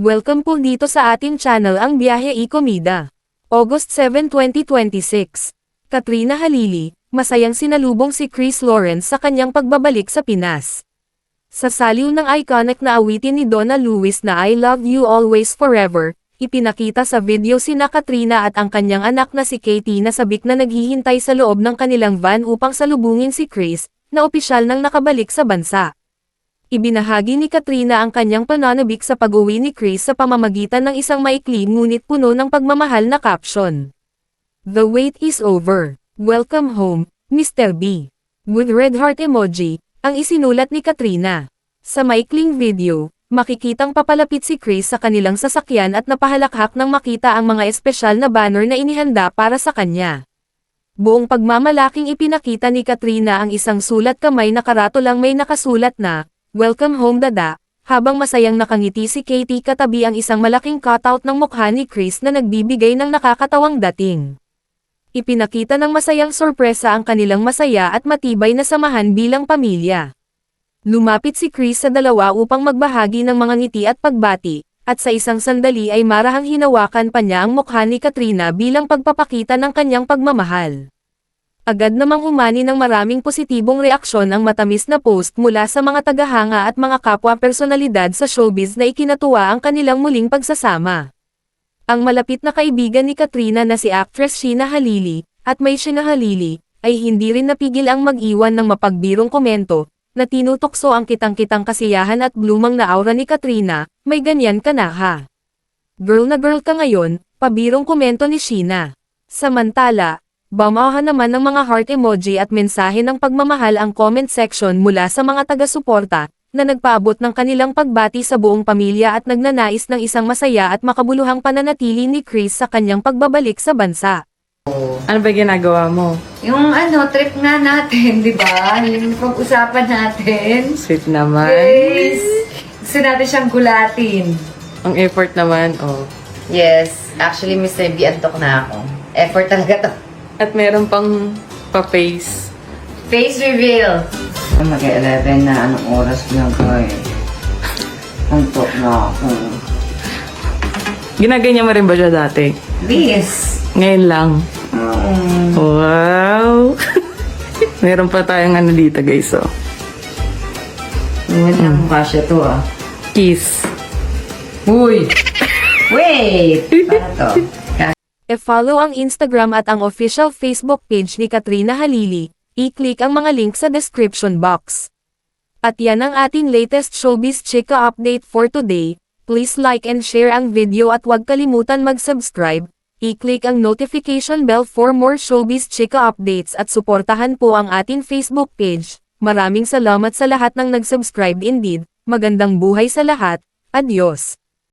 Welcome po dito sa ating channel ang Biyahe y Komida. August 7, 2026. Katrina Halili, masayang sinalubong si Chris Lawrence sa kanyang pagbabalik sa Pinas. Sa saliw ng iconic na awitin ni Donna Lewis na I Love You Always Forever, ipinakita sa video sina Katrina at ang kanyang anak na si Katie na sabik na naghihintay sa loob ng kanilang van upang salubungin si Chris, na opisyal nang nakabalik sa bansa. Ibinahagi ni Katrina ang kanyang pananabik sa pag-uwi ni Chris sa pamamagitan ng isang maikli ngunit puno ng pagmamahal na caption. "The wait is over. Welcome home, Mr. B." With red heart emoji, ang isinulat ni Katrina. Sa maikling video, makikitang papalapit si Chris sa kanilang sasakyan at napahalakhak nang makita ang mga espesyal na banner na inihanda para sa kanya. Buong pagmamalaking ipinakita ni Katrina ang isang sulat kamay na karatolang may nakasulat na, "Welcome home Dada," habang masayang nakangiti si Katie katabi ang isang malaking cutout ng mukha ni Chris na nagbibigay ng nakakatawang dating. Ipinakita ng masayang sorpresa ang kanilang masaya at matibay na samahan bilang pamilya. Lumapit si Chris sa dalawa upang magbahagi ng mga ngiti at pagbati, at sa isang sandali ay marahang hinawakan pa niya ang mukha ni Katrina bilang pagpapakita ng kanyang pagmamahal. Agad namang umani ng maraming positibong reaksyon ang matamis na post mula sa mga tagahanga at mga kapwa personalidad sa showbiz na ikinatuwa ang kanilang muling pagsasama. Ang malapit na kaibigan ni Katrina na si actress Sheena Halili, at May Sheena Halili, ay hindi rin napigil ang mag-iwan ng mapagbirong komento, na tinutokso ang kitang-kitang kasiyahan at blumang na aura ni Katrina, "May ganyan ka na ha. Girl na girl ka ngayon," pabirong komento ni Sheena. Samantala, bamahan naman ng mga heart emoji at mensahe ng pagmamahal ang comment section mula sa mga taga-suporta, na nagpaabot ng kanilang pagbati sa buong pamilya at nagnanais ng isang masaya at makabuluhang pananatili ni Chris sa kanyang pagbabalik sa bansa. Ano ba ginagawa mo? Yung trip nga natin, di ba? Yung pag-usapan natin. Sweet naman. Yes! Gusto natin siyang gulatin. Ang effort naman, oh. Yes. Actually, Mr. B, antok na ako. Effort talaga to. At meron pang pa-face. Face reveal. Mag-11 na anong oras na ko eh. Antok na ako. Ginaganyan mo rin ba siya dati? This. Ngayon lang. Wow! Meron pa tayong ano dito, guys, oh. Ang mukha siya to, ah. Kiss. Uy! Wait! Paano to? E-follow ang Instagram at ang official Facebook page ni Katrina Halili. I-click ang mga link sa description box. At yan ang ating latest showbiz chika update for today. Please like and share ang video at huwag kalimutan mag-subscribe. I-click ang notification bell for more showbiz chika updates at suportahan po ang ating Facebook page. Maraming salamat sa lahat ng nag-subscribe indeed. Magandang buhay sa lahat. Adios!